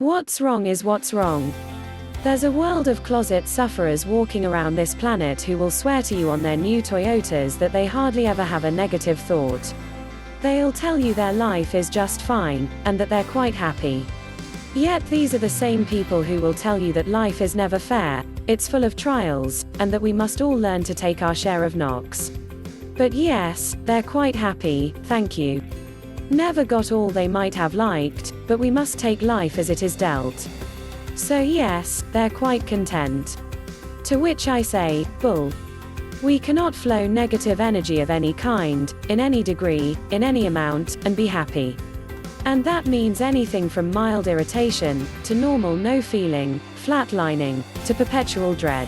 What's wrong is what's wrong. There's a world of closet sufferers walking around this planet who will swear to you on their new Toyotas that they hardly ever have a negative thought. They'll tell you their life is just fine, and that they're quite happy. Yet these are the same people who will tell you that life is never fair, it's full of trials, and that we must all learn to take our share of knocks. But yes, they're quite happy, thank you. Never got all they might have liked, but we must take life as it is dealt. So yes, they're quite content. To which I say, bull. We cannot flow negative energy of any kind, in any degree, in any amount, and be happy. And that means anything from mild irritation, to normal no feeling, flatlining, to perpetual dread.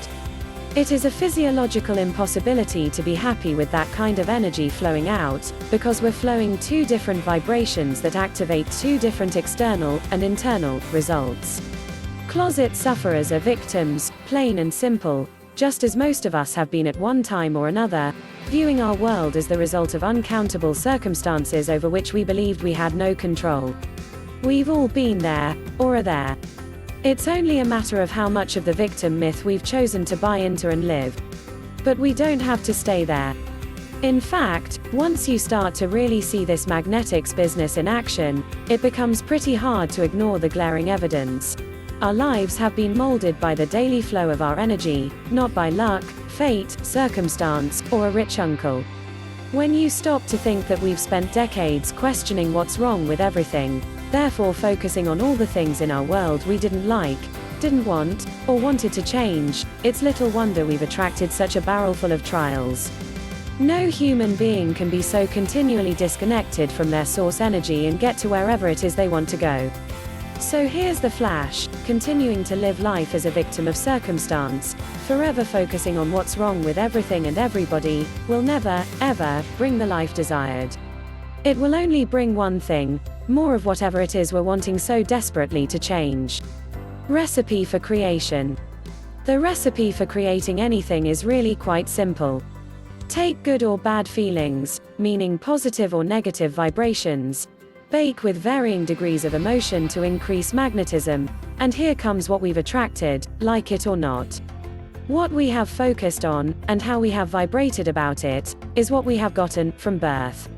It is a physiological impossibility to be happy with that kind of energy flowing out, because we're flowing two different vibrations that activate two different external and internal results. Closet sufferers are victims, plain and simple, just as most of us have been at one time or another, viewing our world as the result of uncountable circumstances over which we believed we had no control. We've all been there, or are there. It's only a matter of how much of the victim myth we've chosen to buy into and live. But we don't have to stay there. In fact, once you start to really see this magnetics business in action, it becomes pretty hard to ignore the glaring evidence. Our lives have been molded by the daily flow of our energy, not by luck, fate, circumstance, or a rich uncle. When you stop to think that we've spent decades questioning what's wrong with everything, therefore focusing on all the things in our world we didn't like, didn't want, or wanted to change, it's little wonder we've attracted such a barrel full of trials. No human being can be so continually disconnected from their source energy and get to wherever it is they want to go. So here's the flash: continuing to live life as a victim of circumstance, forever focusing on what's wrong with everything and everybody, will never, ever, bring the life desired. It will only bring one thing: more of whatever it is we're wanting so desperately to change. Recipe for creation. The recipe for creating anything is really quite simple. Take good or bad feelings, meaning positive or negative vibrations, bake with varying degrees of emotion to increase magnetism, and here comes what we've attracted, like it or not. What we have focused on, and how we have vibrated about it, is what we have gotten from birth.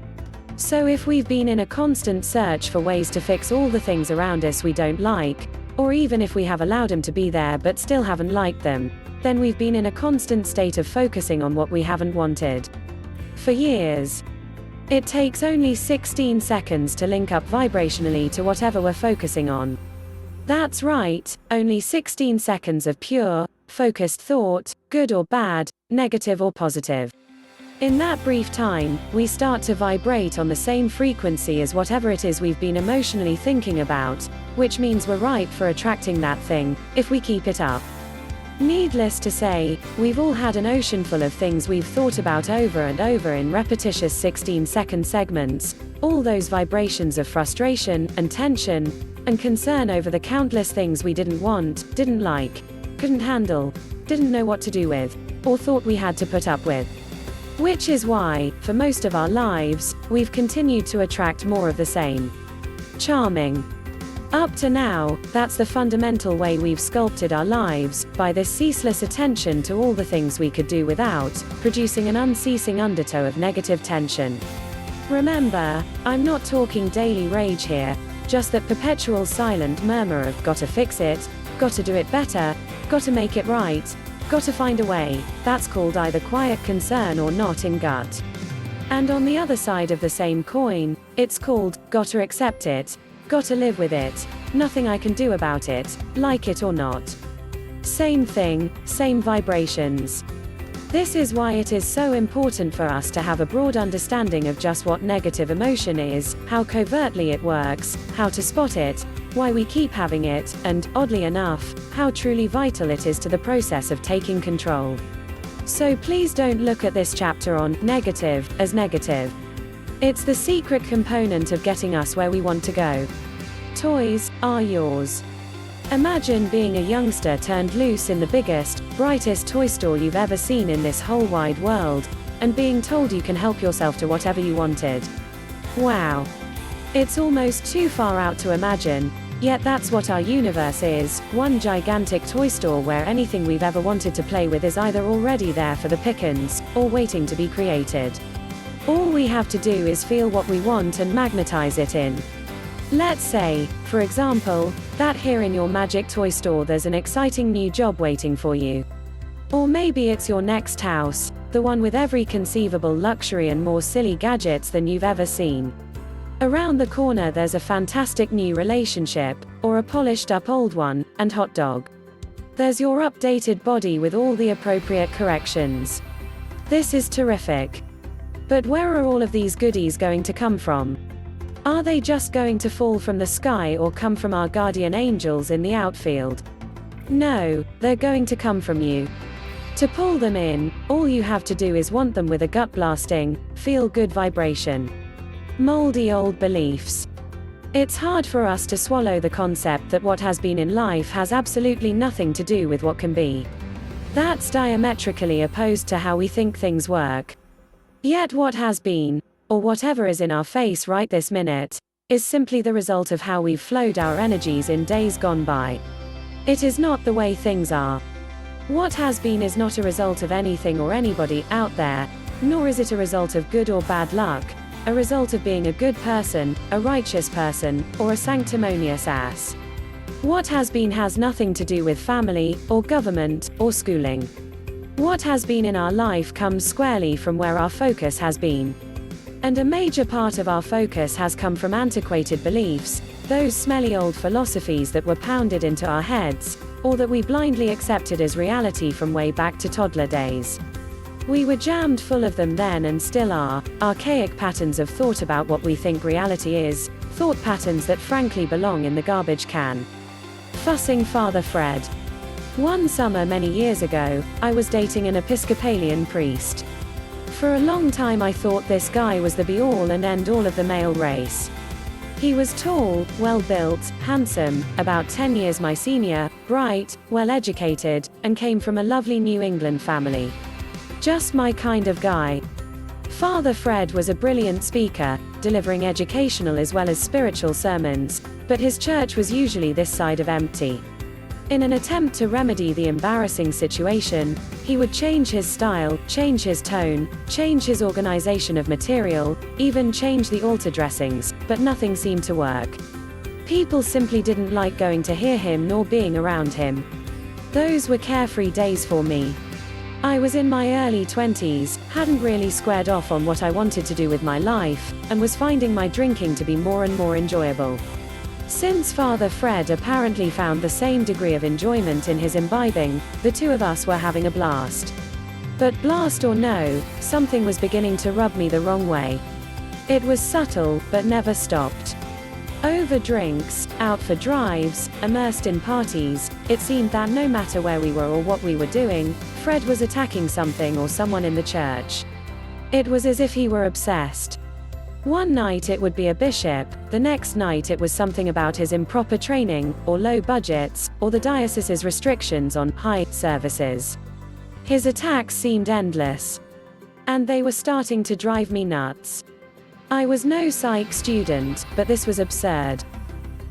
So if we've been in a constant search for ways to fix all the things around us we don't like, or even if we have allowed them to be there but still haven't liked them, then we've been in a constant state of focusing on what we haven't wanted. For years. It takes only 16 seconds to link up vibrationally to whatever we're focusing on. That's right, only 16 seconds of pure, focused thought, good or bad, negative or positive. In that brief time, we start to vibrate on the same frequency as whatever it is we've been emotionally thinking about, which means we're ripe for attracting that thing, if we keep it up. Needless to say, we've all had an ocean full of things we've thought about over and over in repetitious 16-second segments, all those vibrations of frustration, and tension, and concern over the countless things we didn't want, didn't like, couldn't handle, didn't know what to do with, or thought we had to put up with. Which is why, for most of our lives, we've continued to attract more of the same. Charming. Up to now, that's the fundamental way we've sculpted our lives, by this ceaseless attention to all the things we could do without, producing an unceasing undertow of negative tension. Remember, I'm not talking daily rage here, just that perpetual silent murmur of gotta fix it, gotta do it better, gotta make it right, gotta find a way. That's called either quiet concern or not in gut. And on the other side of the same coin, it's called gotta accept it, gotta live with it, nothing I can do about it, like it or not. Same thing, same vibrations. This is why it is so important for us to have a broad understanding of just what negative emotion is, how covertly it works, how to spot it, why we keep having it, and, oddly enough, how truly vital it is to the process of taking control. So please don't look at this chapter on negative as negative. It's the secret component of getting us where we want to go. Toys are yours. Imagine being a youngster turned loose in the biggest, brightest toy store you've ever seen in this whole wide world, and being told you can help yourself to whatever you wanted. Wow. It's almost too far out to imagine, Yet that's what our universe is, one gigantic toy store where anything we've ever wanted to play with is either already there for the pickings, or waiting to be created. All we have to do is feel what we want and magnetize it in. Let's say, for example, that here in your magic toy store there's an exciting new job waiting for you. Or maybe it's your next house, the one with every conceivable luxury and more silly gadgets than you've ever seen. Around the corner there's a fantastic new relationship, or a polished up old one, and hot dog. There's your updated body with all the appropriate corrections. This is terrific. But where are all of these goodies going to come from? Are they just going to fall from the sky or come from our guardian angels in the outfield? No, they're going to come from you. To pull them in, all you have to do is want them with a gut-blasting, feel-good vibration. Moldy old beliefs. It's hard for us to swallow the concept that what has been in life has absolutely nothing to do with what can be. That's diametrically opposed to how we think things work. Yet what has been, or whatever is in our face right this minute, is simply the result of how we've flowed our energies in days gone by. It is not the way things are. What has been is not a result of anything or anybody out there, nor is it a result of good or bad luck, a result of being a good person, a righteous person, or a sanctimonious ass. What has been has nothing to do with family, or government, or schooling. What has been in our life comes squarely from where our focus has been. And a major part of our focus has come from antiquated beliefs, those smelly old philosophies that were pounded into our heads, or that we blindly accepted as reality from way back to toddler days. We were jammed full of them then and still are, archaic patterns of thought about what we think reality is, thought patterns that frankly belong in the garbage can. Fussing Father Fred. One summer many years ago, I was dating an Episcopalian priest. For a long time I thought this guy was the be-all and end-all of the male race. He was tall, well-built, handsome, about 10 years my senior, bright, well-educated, and came from a lovely New England family. Just my kind of guy. Father Fred was a brilliant speaker, delivering educational as well as spiritual sermons, but his church was usually this side of empty. In an attempt to remedy the embarrassing situation, he would change his style, change his tone, change his organization of material, even change the altar dressings, but nothing seemed to work. People simply didn't like going to hear him nor being around him. Those were carefree days for me. I was in my early 20s, hadn't really squared off on what I wanted to do with my life, and was finding my drinking to be more and more enjoyable. Since Father Fred apparently found the same degree of enjoyment in his imbibing, the two of us were having a blast. But blast or no, something was beginning to rub me the wrong way. It was subtle, but never stopped. Over drinks, out for drives, immersed in parties, it seemed that no matter where we were or what we were doing, Fred was attacking something or someone in the church. It was as if he were obsessed. One night it would be a bishop, the next night it was something about his improper training, or low budgets, or the diocese's restrictions on high services. His attacks seemed endless. And they were starting to drive me nuts. I was no psych student, but this was absurd.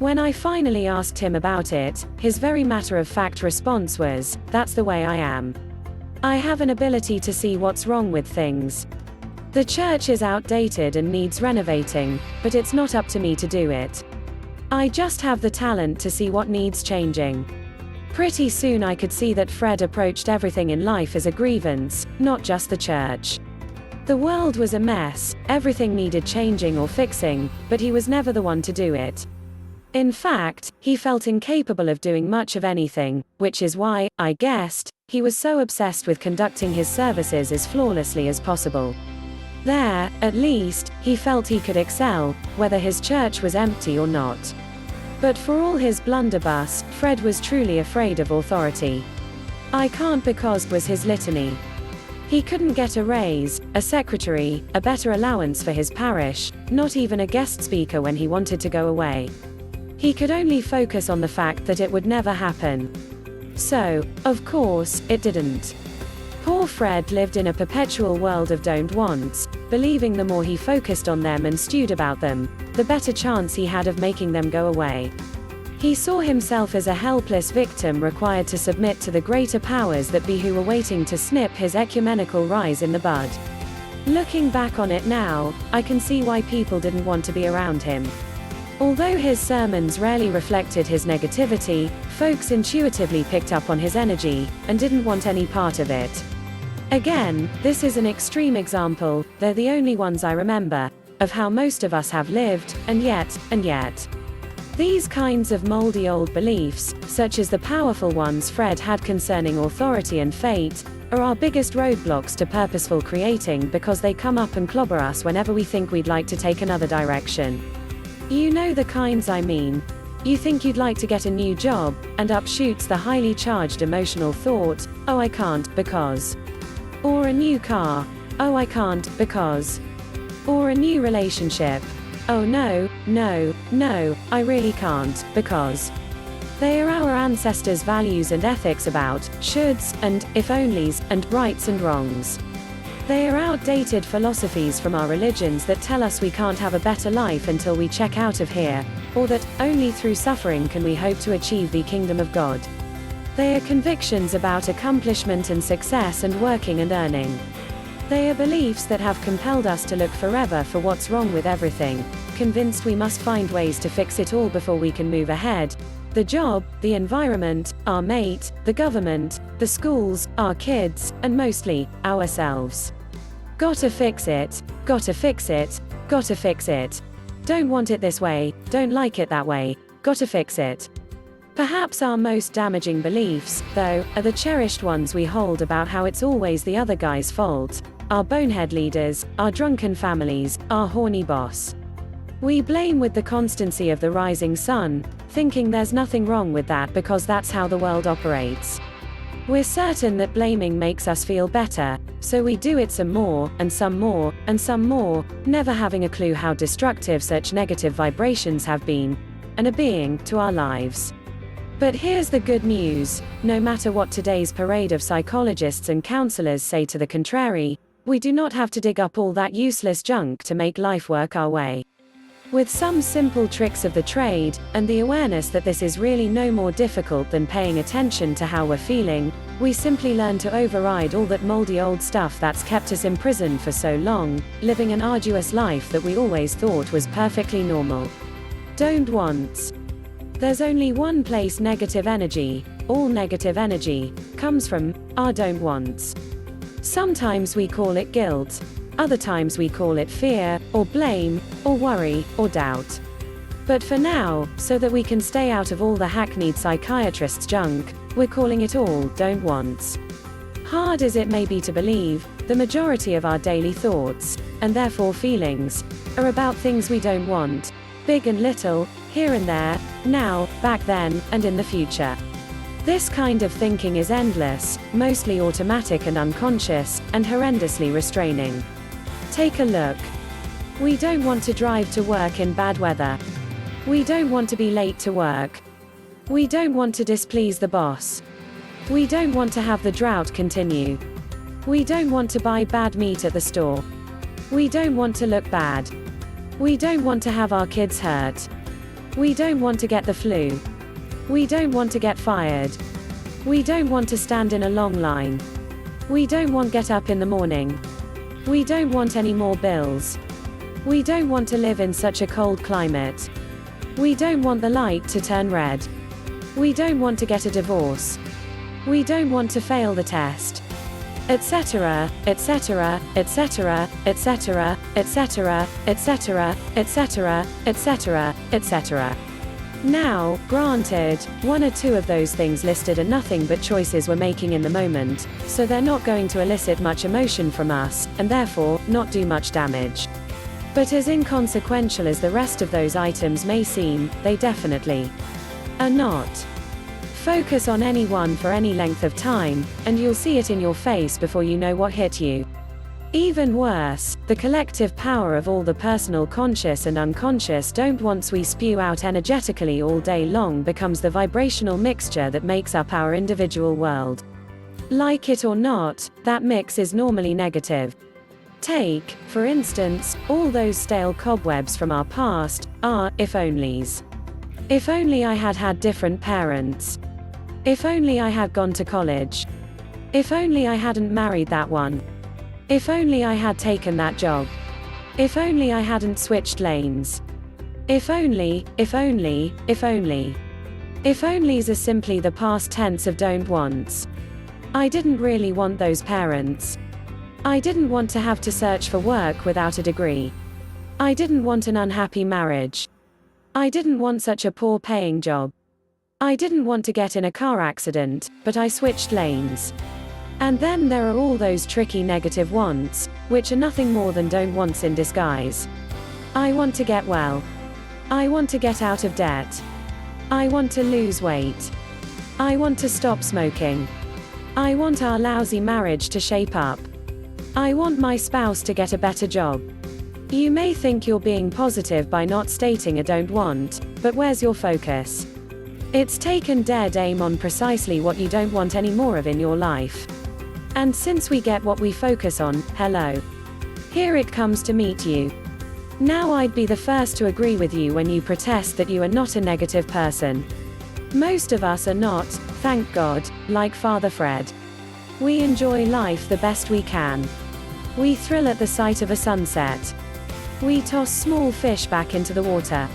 When I finally asked him about it, his very matter-of-fact response was, "That's the way I am. I have an ability to see what's wrong with things. The church is outdated and needs renovating, but it's not up to me to do it. I just have the talent to see what needs changing." Pretty soon I could see that Fred approached everything in life as a grievance, not just the church. The world was a mess, everything needed changing or fixing, but he was never the one to do it. In fact, he felt incapable of doing much of anything, which is why, I guessed, he was so obsessed with conducting his services as flawlessly as possible. There, at least, he felt he could excel, whether his church was empty or not. But for all his blunderbuss, Fred was truly afraid of authority. "I can't because" was his litany. He couldn't get a raise, a secretary, a better allowance for his parish, not even a guest speaker when he wanted to go away. He could only focus on the fact that it would never happen. So, of course, it didn't. Poor Fred lived in a perpetual world of don't wants, believing the more he focused on them and stewed about them, the better chance he had of making them go away. He saw himself as a helpless victim required to submit to the greater powers that be who were waiting to snip his ecumenical rise in the bud. Looking back on it now, I can see why people didn't want to be around him. Although his sermons rarely reflected his negativity, folks intuitively picked up on his energy, and didn't want any part of it. Again, this is an extreme example, they're the only ones I remember, of how most of us have lived, and yet. These kinds of moldy old beliefs, such as the powerful ones Fred had concerning authority and fate, are our biggest roadblocks to purposeful creating because they come up and clobber us whenever we think we'd like to take another direction. You know the kinds I mean. You think you'd like to get a new job, and up shoots the highly charged emotional thought, oh I can't, because. Or a new car, oh I can't, because. Or a new relationship, oh no, I really can't, because. They are our ancestors' values and ethics about shoulds, and if onlys, and rights and wrongs. They are outdated philosophies from our religions that tell us we can't have a better life until we check out of here, or that only through suffering can we hope to achieve the kingdom of God. They are convictions about accomplishment and success and working and earning. They are beliefs that have compelled us to look forever for what's wrong with everything, convinced we must find ways to fix it all before we can move ahead. The job, the environment, our mate, the government, the schools, our kids, and mostly, ourselves. Gotta fix it, gotta fix it, gotta fix it. Don't want it this way, don't like it that way, gotta fix it. Perhaps our most damaging beliefs, though, are the cherished ones we hold about how it's always the other guy's fault. Our bonehead leaders, our drunken families, our horny boss. We blame with the constancy of the rising sun, thinking there's nothing wrong with that because that's how the world operates. We're certain that blaming makes us feel better, so we do it some more, and some more, and some more, never having a clue how destructive such negative vibrations have been, and are being, to our lives. But here's the good news, no matter what today's parade of psychologists and counselors say to the contrary, we do not have to dig up all that useless junk to make life work our way. With some simple tricks of the trade, and the awareness that this is really no more difficult than paying attention to how we're feeling, we simply learn to override all that moldy old stuff that's kept us imprisoned for so long, living an arduous life that we always thought was perfectly normal. Don't want. There's only one place negative energy, all negative energy, comes from, our don't wants. Sometimes we call it guilt, other times we call it fear, or blame, or worry, or doubt. But for now, so that we can stay out of all the hackneyed psychiatrist's junk, we're calling it all don't wants. Hard as it may be to believe, the majority of our daily thoughts, and therefore feelings, are about things we don't want, big and little, here and there, now, back then, and in the future. This kind of thinking is endless, mostly automatic and unconscious, and horrendously restraining. Take a look. We don't want to drive to work in bad weather. We don't want to be late to work. We don't want to displease the boss. We don't want to have the drought continue. We don't want to buy bad meat at the store. We don't want to look bad. We don't want to have our kids hurt. We don't want to get the flu. We don't want to get fired. We don't want to stand in a long line. We don't want to get up in the morning. We don't want any more bills. We don't want to live in such a cold climate. We don't want the light to turn red. We don't want to get a divorce. We don't want to fail the test. Etc., etc., etc., etc., etc., etc., etc., etc., etc. Now, granted, one or two of those things listed are nothing but choices we're making in the moment, so they're not going to elicit much emotion from us, and therefore, not do much damage. But as inconsequential as the rest of those items may seem, they definitely are not. Focus on any one for any length of time, and you'll see it in your face before you know what hit you. Even worse, the collective power of all the personal conscious and unconscious don't wants we spew out energetically all day long becomes the vibrational mixture that makes up our individual world. Like it or not, that mix is normally negative. Take, for instance, all those stale cobwebs from our past, our if-onlys. If only I had had different parents. If only I had gone to college. If only I hadn't married that one. If only I had taken that job. If only I hadn't switched lanes. If only, if only, if only. If onlys are simply the past tense of don't wants. I didn't really want those parents. I didn't want to have to search for work without a degree. I didn't want an unhappy marriage. I didn't want such a poor paying job. I didn't want to get in a car accident, but I switched lanes. And then there are all those tricky negative wants, which are nothing more than don't wants in disguise. I want to get well. I want to get out of debt. I want to lose weight. I want to stop smoking. I want our lousy marriage to shape up. I want my spouse to get a better job. You may think you're being positive by not stating a don't want, but where's your focus? It's taken dead aim on precisely what you don't want any more of in your life. And since we get what we focus on, hello. Here it comes to meet you. Now I'd be the first to agree with you when you protest that you are not a negative person. Most of us are not, thank God, like Father Fred. We enjoy life the best we can. We thrill at the sight of a sunset. We toss small fish back into the water.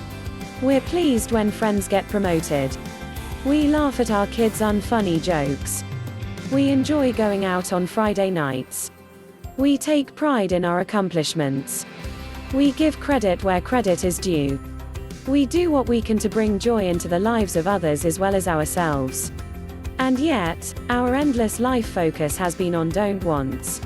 We're pleased when friends get promoted. We laugh at our kids' unfunny jokes. We enjoy going out on Friday nights. We take pride in our accomplishments. We give credit where credit is due. We do what we can to bring joy into the lives of others as well as ourselves. And yet, our endless life focus has been on don't wants.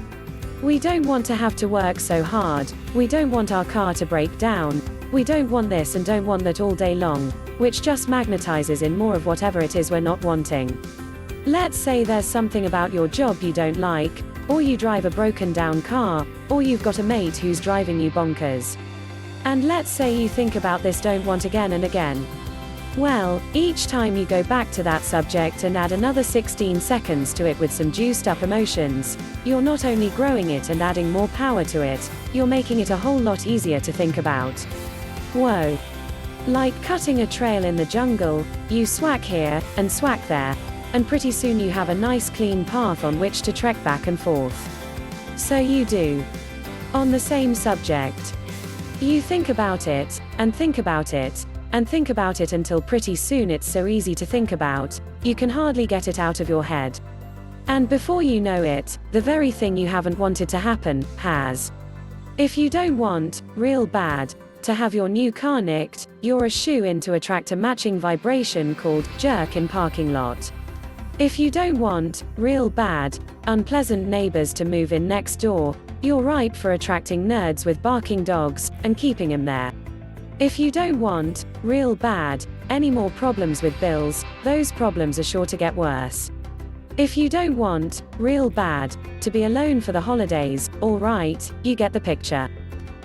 We don't want to have to work so hard, we don't want our car to break down, we don't want this and don't want that all day long, which just magnetizes in more of whatever it is we're not wanting. Let's say there's something about your job you don't like, or you drive a broken down car, or you've got a mate who's driving you bonkers. And let's say you think about this don't want again and again. Well, each time you go back to that subject and add another 16 seconds to it with some juiced up emotions, you're not only growing it and adding more power to it, you're making it a whole lot easier to think about. Whoa. Like cutting a trail in the jungle, you swack here, and swack there, and pretty soon you have a nice clean path on which to trek back and forth. So you do. On the same subject. You think about it, and think about it, and think about it until pretty soon it's so easy to think about, you can hardly get it out of your head. And before you know it, the very thing you haven't wanted to happen, has. If you don't want, real bad, to have your new car nicked, you're a shoo-in to attract a matching vibration called jerk in parking lot. If you don't want, real bad, unpleasant neighbors to move in next door, you're ripe for attracting nerds with barking dogs, and keeping them there. If you don't want, real bad, any more problems with bills, those problems are sure to get worse. If you don't want, real bad, to be alone for the holidays, alright, you get the picture.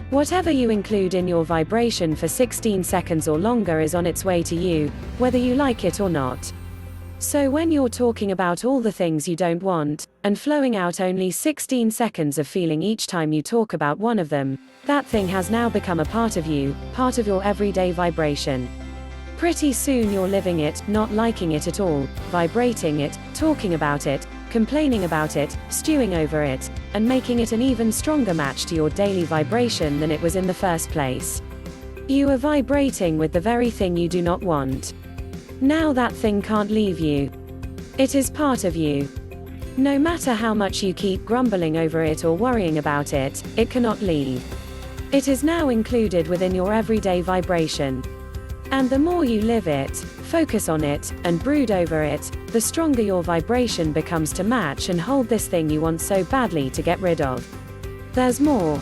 Whatever you include in your vibration for 16 seconds or longer is on its way to you, whether you like it or not. So when you're talking about all the things you don't want, and flowing out only 16 seconds of feeling each time you talk about one of them, that thing has now become a part of you, part of your everyday vibration. Pretty soon you're living it, not liking it at all, vibrating it, talking about it, complaining about it, stewing over it, and making it an even stronger match to your daily vibration than it was in the first place. You are vibrating with the very thing you do not want. Now that thing can't leave you. It is part of you. No matter how much you keep grumbling over it or worrying about it, it cannot leave. It is now included within your everyday vibration. And the more you live it, focus on it, and brood over it, the stronger your vibration becomes to match and hold this thing you want so badly to get rid of. There's more.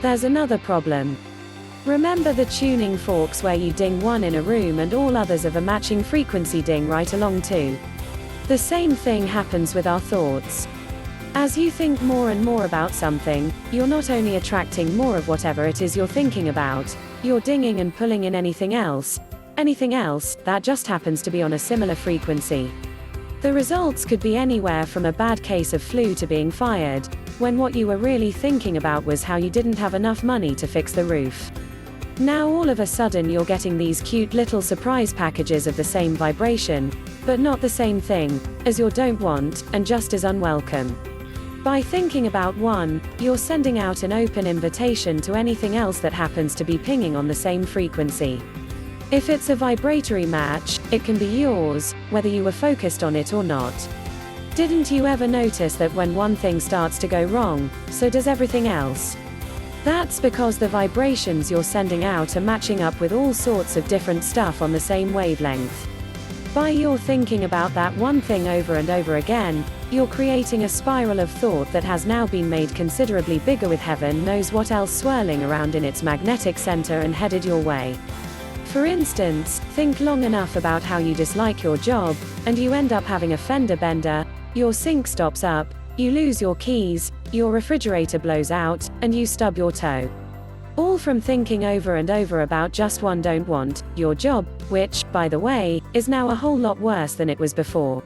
There's another problem. Remember the tuning forks where you ding one in a room and all others of a matching frequency ding right along too? The same thing happens with our thoughts. As you think more and more about something, you're not only attracting more of whatever it is you're thinking about, you're dinging and pulling in anything else that just happens to be on a similar frequency. The results could be anywhere from a bad case of flu to being fired, when what you were really thinking about was how you didn't have enough money to fix the roof. Now all of a sudden you're getting these cute little surprise packages of the same vibration, but not the same thing, as your don't want, and just as unwelcome. By thinking about one, you're sending out an open invitation to anything else that happens to be pinging on the same frequency. If it's a vibratory match, it can be yours, whether you were focused on it or not. Didn't you ever notice that when one thing starts to go wrong, so does everything else? That's because the vibrations you're sending out are matching up with all sorts of different stuff on the same wavelength. By your thinking about that one thing over and over again, you're creating a spiral of thought that has now been made considerably bigger with heaven knows what else swirling around in its magnetic center and headed your way. For instance, think long enough about how you dislike your job, and you end up having a fender bender, your sink stops up, you lose your keys, your refrigerator blows out, and you stub your toe. All from thinking over and over about just one don't want, your job, which, by the way, is now a whole lot worse than it was before.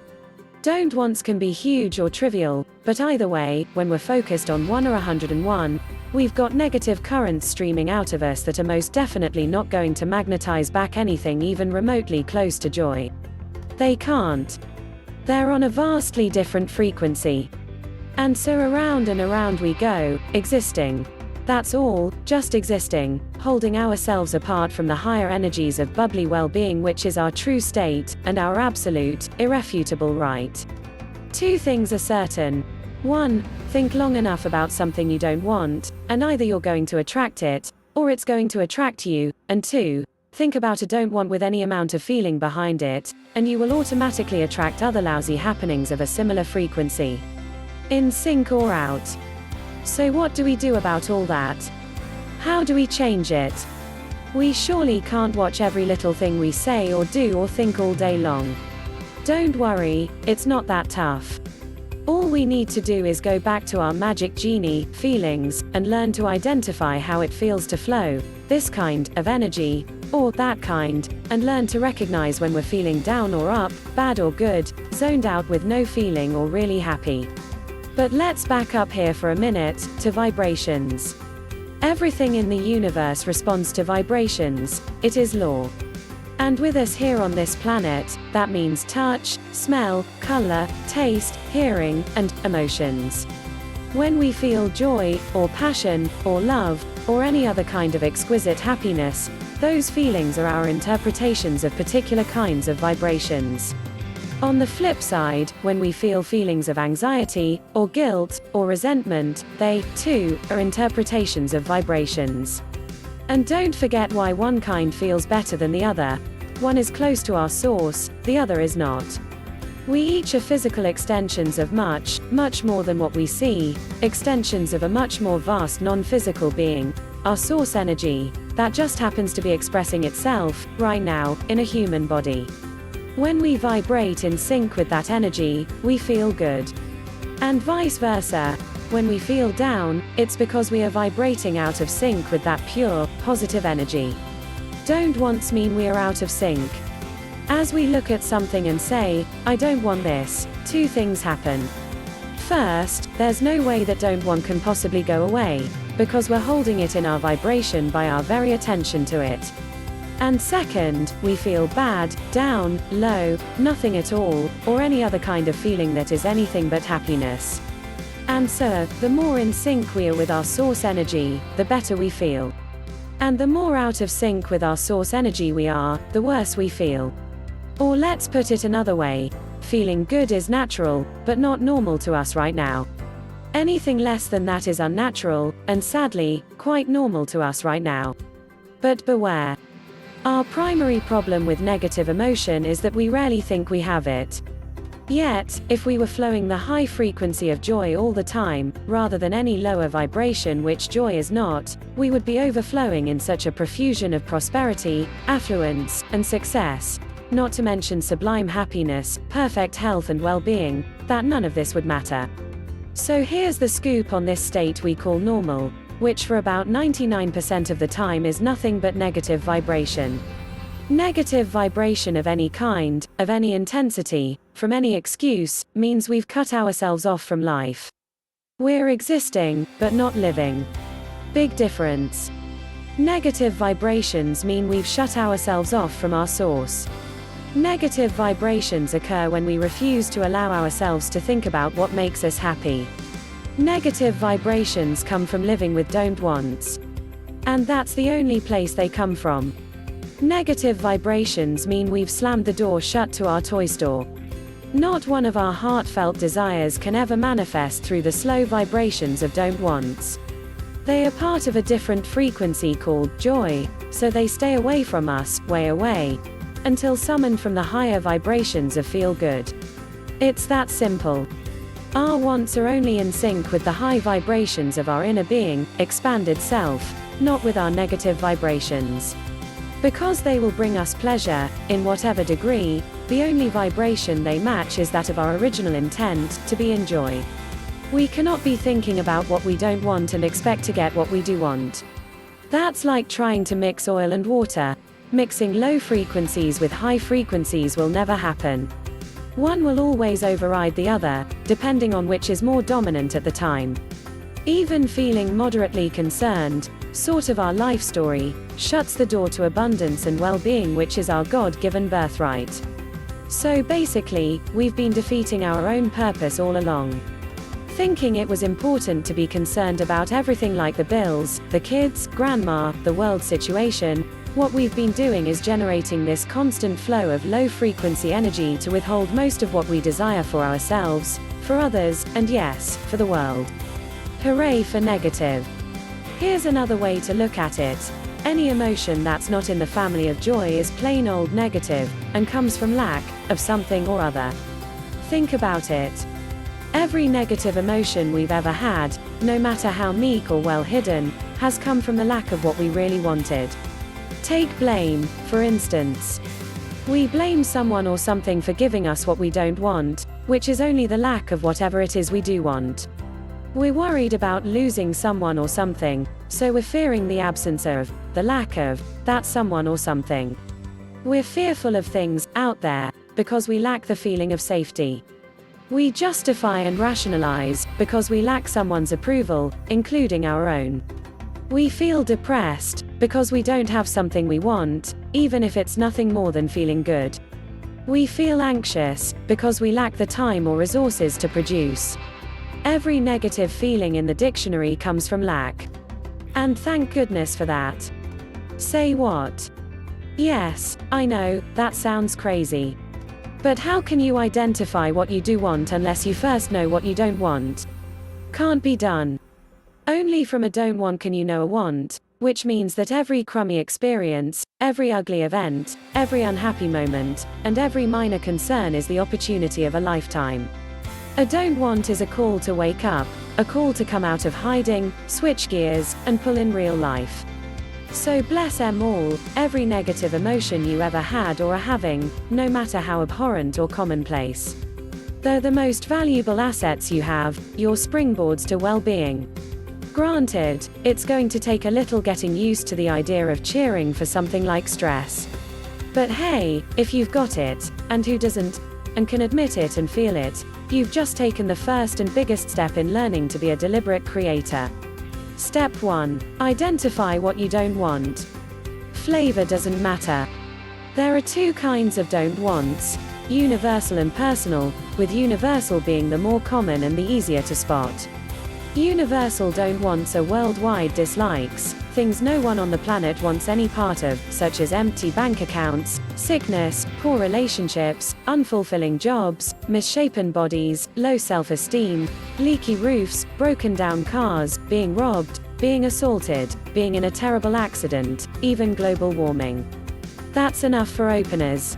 Don't wants can be huge or trivial, but either way, when we're focused on 1 or 101, we've got negative currents streaming out of us that are most definitely not going to magnetize back anything even remotely close to joy. They can't. They're on a vastly different frequency. And so around and around we go, existing. That's all, just existing, holding ourselves apart from the higher energies of bubbly well-being, which is our true state, and our absolute, irrefutable right. Two things are certain. 1, think long enough about something you don't want, and either you're going to attract it, or it's going to attract you, and 2, think about a don't want with any amount of feeling behind it, and you will automatically attract other lousy happenings of a similar frequency. In sync or out. So what do we do about all that? How do we change it? We surely can't watch every little thing we say or do or think all day long. Don't worry, it's not that tough. All we need to do is go back to our magic genie, feelings, and learn to identify how it feels to flow, this kind of energy, or that kind, and learn to recognize when we're feeling down or up, bad or good, zoned out with no feeling or really happy. But let's back up here for a minute, to vibrations. Everything in the universe responds to vibrations, it is law. And with us here on this planet, that means touch, smell, color, taste, hearing, and emotions. When we feel joy, or passion, or love, or any other kind of exquisite happiness, those feelings are our interpretations of particular kinds of vibrations. On the flip side, when we feel feelings of anxiety, or guilt, or resentment, they, too, are interpretations of vibrations. And don't forget why one kind feels better than the other. One is close to our source, the other is not. We each are physical extensions of much, much more than what we see, extensions of a much more vast non-physical being, our source energy, that just happens to be expressing itself, right now, in a human body. When we vibrate in sync with that energy, we feel good. And vice versa. When we feel down, it's because we are vibrating out of sync with that pure, positive energy. Don't wants mean we are out of sync. As we look at something and say, I don't want this, two things happen. First, there's no way that don't want can possibly go away, because we're holding it in our vibration by our very attention to it. And second, we feel bad, down, low, nothing at all, or any other kind of feeling that is anything but happiness. And so, the more in sync we are with our source energy, the better we feel. And the more out of sync with our source energy we are, the worse we feel. Or let's put it another way, feeling good is natural, but not normal to us right now. Anything less than that is unnatural, and sadly, quite normal to us right now. But beware. Our primary problem with negative emotion is that we rarely think we have it. Yet, if we were flowing the high frequency of joy all the time, rather than any lower vibration which joy is not, we would be overflowing in such a profusion of prosperity, affluence, and success, not to mention sublime happiness, perfect health and well-being, that none of this would matter. So here's the scoop on this state we call normal, which for about 99% of the time is nothing but negative vibration. Negative vibration of any kind, of any intensity, from any excuse, means we've cut ourselves off from life. We're existing, but not living. Big difference. Negative vibrations mean we've shut ourselves off from our source. Negative vibrations occur when we refuse to allow ourselves to think about what makes us happy. Negative vibrations come from living with don't wants. And that's the only place they come from. Negative vibrations mean we've slammed the door shut to our toy store. Not one of our heartfelt desires can ever manifest through the slow vibrations of don't wants. They are part of a different frequency called joy, so they stay away from us, way away, until summoned from the higher vibrations of feel good. It's that simple. Our wants are only in sync with the high vibrations of our inner being, expanded self, not with our negative vibrations. Because they will bring us pleasure, in whatever degree, the only vibration they match is that of our original intent, to be in joy. We cannot be thinking about what we don't want and expect to get what we do want. That's like trying to mix oil and water. Mixing low frequencies with high frequencies will never happen. One will always override the other, depending on which is more dominant at the time. Even feeling moderately concerned, sort of our life story, shuts the door to abundance and well-being, which is our God-given birthright. So basically, we've been defeating our own purpose all along. Thinking it was important to be concerned about everything like the bills, the kids, grandma, the world situation, what we've been doing is generating this constant flow of low-frequency energy to withhold most of what we desire for ourselves, for others, and yes, for the world. Hooray for negative. Here's another way to look at it. Any emotion that's not in the family of joy is plain old negative, and comes from lack of something or other. Think about it. Every negative emotion we've ever had, no matter how meek or well hidden, has come from the lack of what we really wanted. Take blame, for instance. We blame someone or something for giving us what we don't want, which is only the lack of whatever it is we do want. We're worried about losing someone or something, so we're fearing the absence of, the lack of, that someone or something. We're fearful of things out there because we lack the feeling of safety. We justify and rationalize because we lack someone's approval, including our own. We feel depressed because we don't have something we want, even if it's nothing more than feeling good. We feel anxious because we lack the time or resources to produce. Every negative feeling in the dictionary comes from lack. And thank goodness for that. Say what? Yes, I know, that sounds crazy. But how can you identify what you do want unless you first know what you don't want? Can't be done. Only from a don't want can you know a want, which means that every crummy experience, every ugly event, every unhappy moment, and every minor concern is the opportunity of a lifetime. A don't want is a call to wake up, a call to come out of hiding, switch gears, and pull in real life. So bless em all, every negative emotion you ever had or are having, no matter how abhorrent or commonplace. They're the most valuable assets you have, your springboards to well-being. Granted, it's going to take a little getting used to the idea of cheering for something like stress. But hey, if you've got it, and who doesn't, and can admit it and feel it, you've just taken the first and biggest step in learning to be a deliberate creator. Step 1. Identify what you don't want. Flavor doesn't matter. There are two kinds of don't wants, universal and personal, with universal being the more common and the easier to spot. Universal don't wants are worldwide dislikes, things no one on the planet wants any part of, such as empty bank accounts, sickness, poor relationships, unfulfilling jobs, misshapen bodies, low self-esteem, leaky roofs, broken down cars, being robbed, being assaulted, being in a terrible accident, even global warming. That's enough for openers.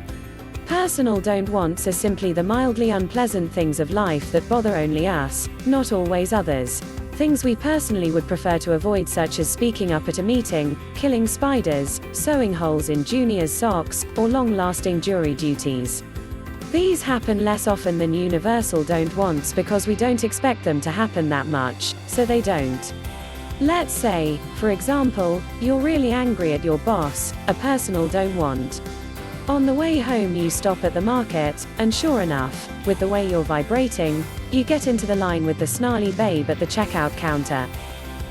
Personal don't wants are simply the mildly unpleasant things of life that bother only us, not always others. Things we personally would prefer to avoid, such as speaking up at a meeting, killing spiders, sewing holes in juniors' socks, or long-lasting jury duties. These happen less often than universal don't wants because we don't expect them to happen that much, so they don't. Let's say, for example, you're really angry at your boss, a personal don't want. On the way home you stop at the market, and sure enough, with the way you're vibrating, you get into the line with the snarly babe at the checkout counter.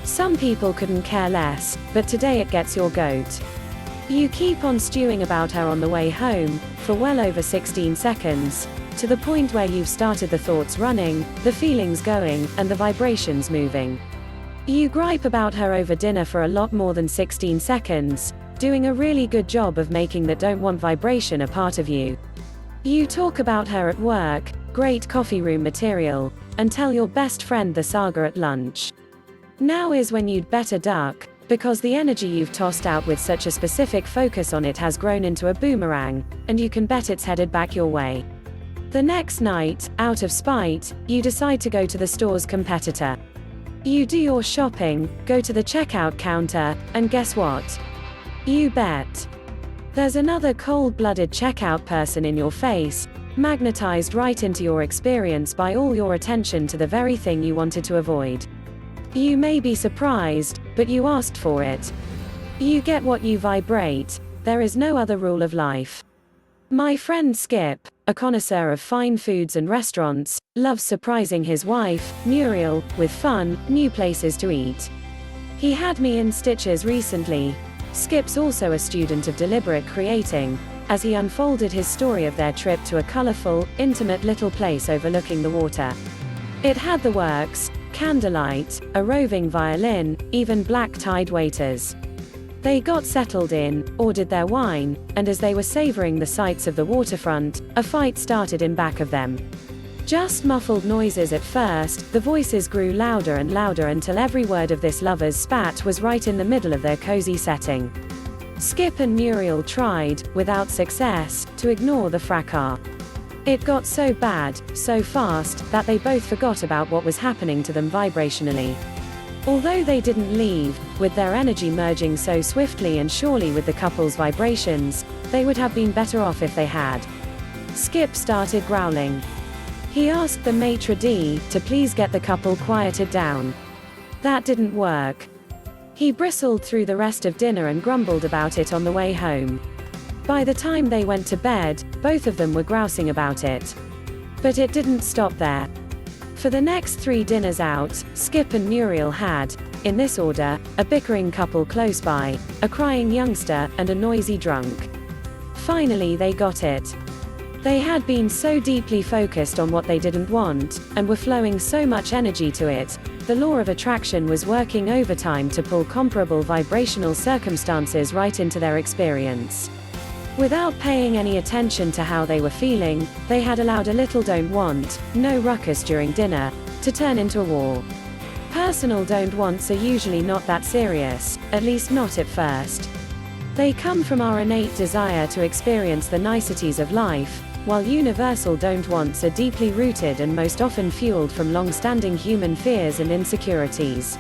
Some people couldn't care less, but today it gets your goat. You keep on stewing about her on the way home, for well over 16 seconds, to the point where you've started the thoughts running, the feelings going, and the vibrations moving. You gripe about her over dinner for a lot more than 16 seconds, doing a really good job of making that don't want vibration a part of you. You talk about her at work, great coffee room material, and tell your best friend the saga at lunch. Now is when you'd better duck, because the energy you've tossed out with such a specific focus on it has grown into a boomerang, and you can bet it's headed back your way. The next night, out of spite, you decide to go to the store's competitor. You do your shopping, go to the checkout counter, and guess what? You bet. There's another cold-blooded checkout person in your face, magnetized right into your experience by all your attention to the very thing you wanted to avoid. You may be surprised, but you asked for it. You get what you vibrate. There is no other rule of life. My friend Skip, a connoisseur of fine foods and restaurants, loves surprising his wife, Muriel, with fun, new places to eat. He had me in stitches recently. Skip's also a student of deliberate creating, as he unfolded his story of their trip to a colorful, intimate little place overlooking the water. It had the works: candlelight, a roving violin, even black-tied waiters. They got settled in, ordered their wine, and as they were savoring the sights of the waterfront, a fight started in back of them. Just muffled noises at first, the voices grew louder and louder until every word of this lovers' spat was right in the middle of their cozy setting. Skip and Muriel tried, without success, to ignore the fracas. It got so bad, so fast, that they both forgot about what was happening to them vibrationally. Although they didn't leave, with their energy merging so swiftly and surely with the couple's vibrations, they would have been better off if they had. Skip started growling. He asked the maitre d' to please get the couple quieted down. That didn't work. He bristled through the rest of dinner and grumbled about it on the way home. By the time they went to bed, both of them were grousing about it. But it didn't stop there. For the next 3 dinners out, Skip and Muriel had, in this order, a bickering couple close by, a crying youngster, and a noisy drunk. Finally they got it. They had been so deeply focused on what they didn't want, and were flowing so much energy to it, the law of attraction was working overtime to pull comparable vibrational circumstances right into their experience. Without paying any attention to how they were feeling, they had allowed a little don't want, no ruckus during dinner, to turn into a war. Personal don't wants are usually not that serious, at least not at first. They come from our innate desire to experience the niceties of life, while universal don't wants are deeply rooted and most often fueled from long-standing human fears and insecurities.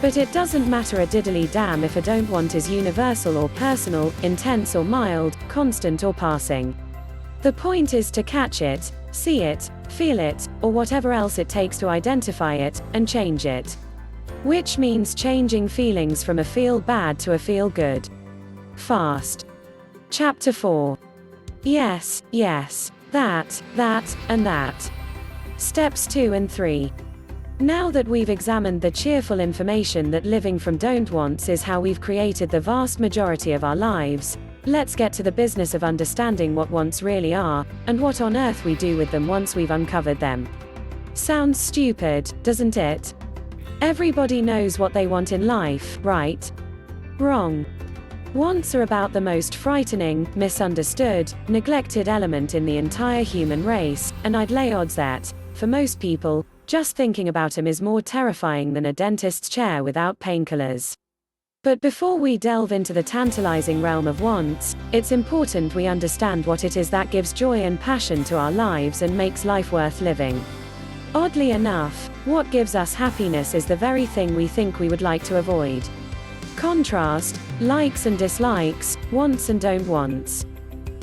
But it doesn't matter a diddly damn if a don't want is universal or personal, intense or mild, constant or passing. The point is to catch it, see it, feel it, or whatever else it takes to identify it, and change it. Which means changing feelings from a feel bad to a feel good. Fast. Chapter 4. Yes, yes, that, and that. Steps 2 and 3. Now that we've examined the cheerful information that living from don't wants is how we've created the vast majority of our lives, let's get to the business of understanding what wants really are, and what on earth we do with them once we've uncovered them. Sounds stupid, doesn't it? Everybody knows what they want in life, right? Wrong. Wants are about the most frightening, misunderstood, neglected element in the entire human race, and I'd lay odds that, for most people, just thinking about them is more terrifying than a dentist's chair without painkillers. But before we delve into the tantalizing realm of wants, it's important we understand what it is that gives joy and passion to our lives and makes life worth living. Oddly enough, what gives us happiness is the very thing we think we would like to avoid. Contrast, likes and dislikes, wants and don't wants.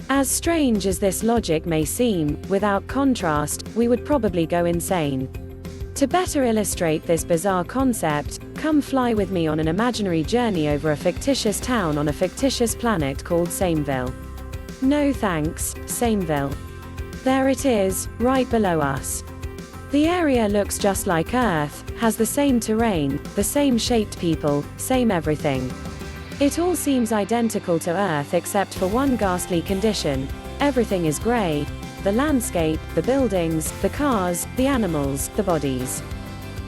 As strange as this logic may seem, without contrast, we would probably go insane. To better illustrate this bizarre concept, come fly with me on an imaginary journey over a fictitious town on a fictitious planet called Sameville. No thanks, Sameville. There it is, right below us. The area looks just like Earth, has the same terrain, the same shaped people, same everything. It all seems identical to Earth except for one ghastly condition. Everything is grey. The landscape, the buildings, the cars, the animals, the bodies.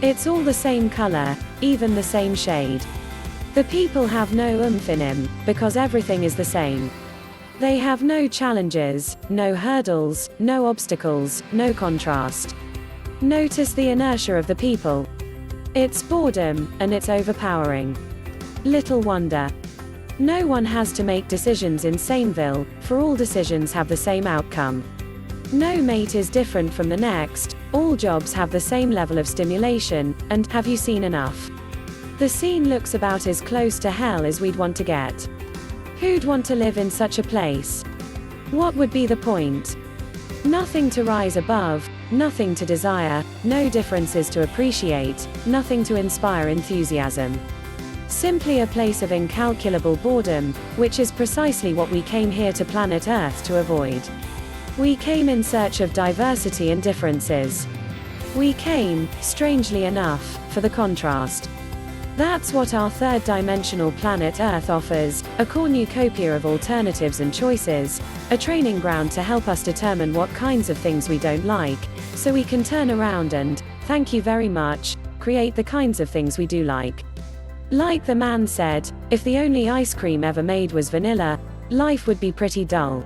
It's all the same color, even the same shade. The people have no oomph in him, because everything is the same. They have no challenges, no hurdles, no obstacles, no contrast. Notice the inertia of the people. It's boredom, and it's overpowering. Little wonder. No one has to make decisions in Saneville, for all decisions have the same outcome. No mate is different from the next, all jobs have the same level of stimulation, and have you seen enough? The scene looks about as close to hell as we'd want to get. Who'd want to live in such a place? What would be the point? Nothing to rise above, nothing to desire, no differences to appreciate, nothing to inspire enthusiasm. Simply a place of incalculable boredom, which is precisely what we came here to planet Earth to avoid. We came in search of diversity and differences. We came, strangely enough, for the contrast. That's what our third-dimensional planet Earth offers, a cornucopia of alternatives and choices, a training ground to help us determine what kinds of things we don't like, so we can turn around and, thank you very much, create the kinds of things we do like. Like the man said, if the only ice cream ever made was vanilla, life would be pretty dull.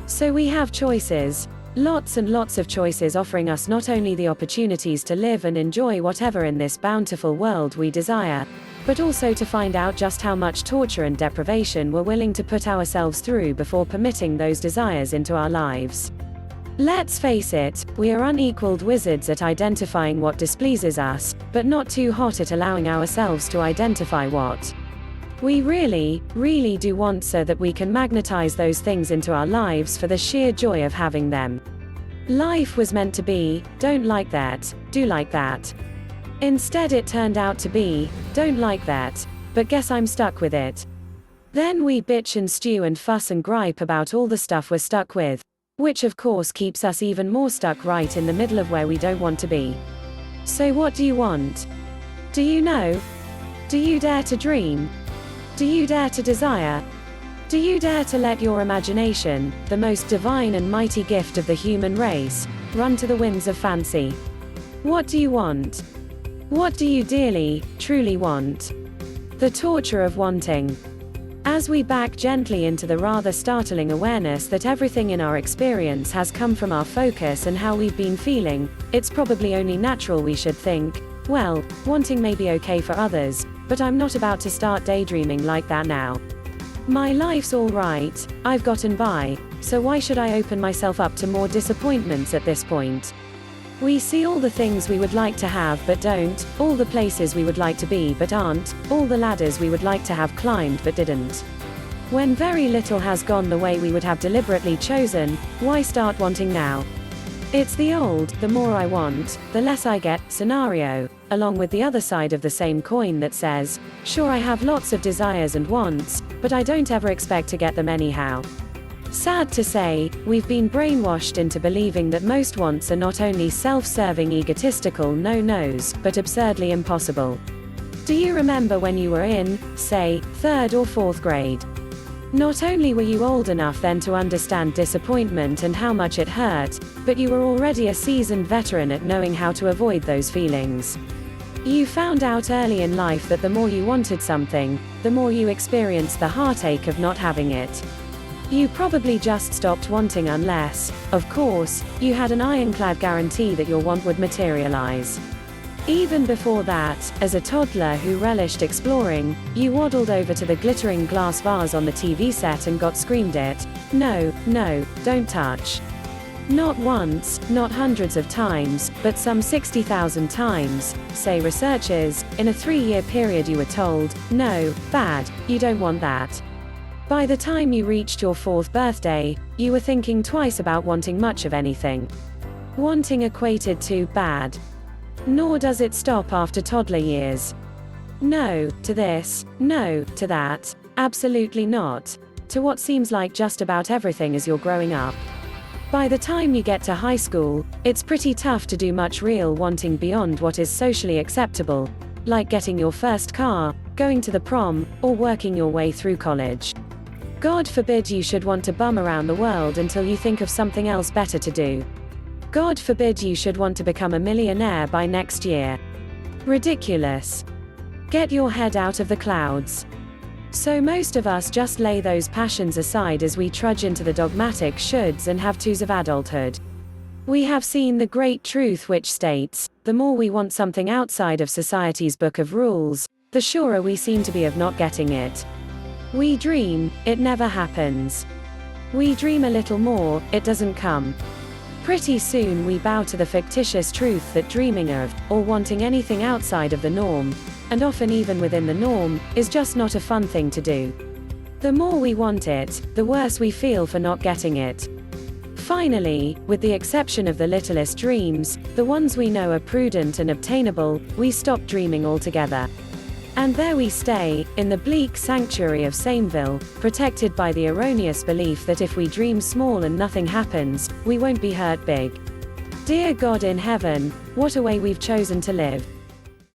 So we have choices. Lots and lots of choices offering us not only the opportunities to live and enjoy whatever in this bountiful world we desire, but also to find out just how much torture and deprivation we're willing to put ourselves through before permitting those desires into our lives. Let's face it, we are unequaled wizards at identifying what displeases us, but not too hot at allowing ourselves to identify what we really, really do want, so that we can magnetize those things into our lives for the sheer joy of having them. Life was meant to be, don't like that, do like that. Instead it turned out to be, don't like that, but guess I'm stuck with it. Then we bitch and stew and fuss and gripe about all the stuff we're stuck with, which of course keeps us even more stuck right in the middle of where we don't want to be. So what do you want? Do you know? Do you dare to dream? Do you dare to desire? Do you dare to let your imagination, the most divine and mighty gift of the human race, run to the winds of fancy? What do you want? What do you dearly, truly want? The torture of wanting. As we back gently into the rather startling awareness that everything in our experience has come from our focus and how we've been feeling, it's probably only natural we should think, well, wanting may be okay for others, but I'm not about to start daydreaming like that now. My life's all right, I've gotten by, so why should I open myself up to more disappointments at this point? We see all the things we would like to have but don't, all the places we would like to be but aren't, all the ladders we would like to have climbed but didn't. When very little has gone the way we would have deliberately chosen, why start wanting now? It's the old, the more I want, the less I get, scenario, along with the other side of the same coin that says, sure I have lots of desires and wants, but I don't ever expect to get them anyhow. Sad to say, we've been brainwashed into believing that most wants are not only self-serving egotistical no-nos, but absurdly impossible. Do you remember when you were in, say, 3rd or 4th grade? Not only were you old enough then to understand disappointment and how much it hurt, but you were already a seasoned veteran at knowing how to avoid those feelings. You found out early in life that the more you wanted something, the more you experienced the heartache of not having it. You probably just stopped wanting unless, of course, you had an ironclad guarantee that your want would materialize. Even before that, as a toddler who relished exploring, you waddled over to the glittering glass vase on the TV set and got screamed at, no, no, don't touch. Not once, not hundreds of times, but some 60,000 times, say researchers, in a 3-year period you were told, no, bad, you don't want that. By the time you reached your 4th birthday, you were thinking twice about wanting much of anything. Wanting equated to bad. Nor does it stop after toddler years. No, to this, no, to that, absolutely not, to what seems like just about everything as you're growing up. By the time you get to high school, it's pretty tough to do much real wanting beyond what is socially acceptable, like getting your first car, going to the prom, or working your way through college. God forbid you should want to bum around the world until you think of something else better to do. God forbid you should want to become a millionaire by next year. Ridiculous. Get your head out of the clouds. So most of us just lay those passions aside as we trudge into the dogmatic shoulds and have tos of adulthood. We have seen the great truth which states, the more we want something outside of society's book of rules, the surer we seem to be of not getting it. We dream, it never happens. We dream a little more, it doesn't come. Pretty soon we bow to the fictitious truth that dreaming of, or wanting anything outside of the norm, and often even within the norm, is just not a fun thing to do. The more we want it, the worse we feel for not getting it. Finally, with the exception of the littlest dreams, the ones we know are prudent and obtainable, we stop dreaming altogether. And there we stay, in the bleak sanctuary of Sameville, protected by the erroneous belief that if we dream small and nothing happens, we won't be hurt big. Dear God in heaven, what a way we've chosen to live.